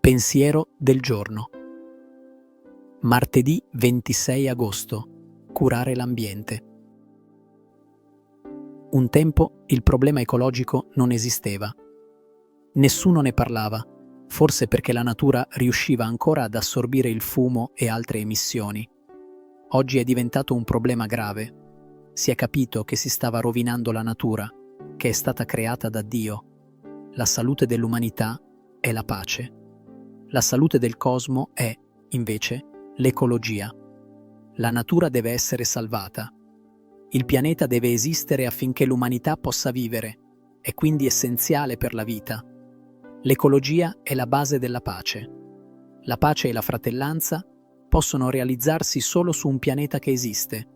Pensiero del giorno. Martedì 26 agosto. Curare l'ambiente. Un tempo il problema ecologico non esisteva. Nessuno ne parlava, forse perché la natura riusciva ancora ad assorbire il fumo e altre emissioni. Oggi è diventato un problema grave. Si è capito che si stava rovinando la natura, che è stata creata da Dio. La salute dell'umanità è la pace. La salute del cosmo è, invece, l'ecologia. La natura deve essere salvata. Il pianeta deve esistere affinché l'umanità possa vivere, è quindi essenziale per la vita. L'ecologia è la base della pace. La pace e la fratellanza possono realizzarsi solo su un pianeta che esiste.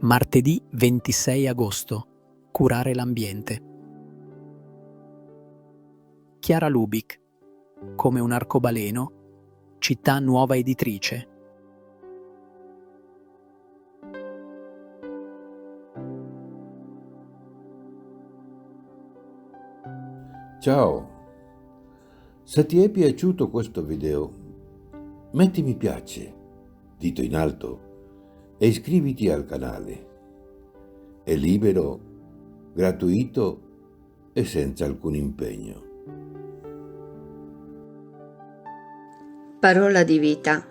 Martedì 26 agosto. Curare l'ambiente. Chiara Lubich, come un arcobaleno, città nuova editrice. Ciao, se ti è piaciuto questo video, metti mi piace, dito in alto, e iscriviti al canale. È libero, gratuito e senza alcun impegno. Parola di vita,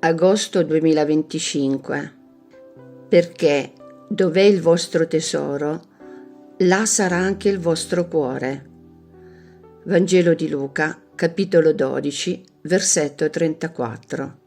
agosto 2025. Perché dov'è il vostro tesoro, là sarà anche il vostro cuore. Vangelo di Luca, capitolo 12, versetto 34.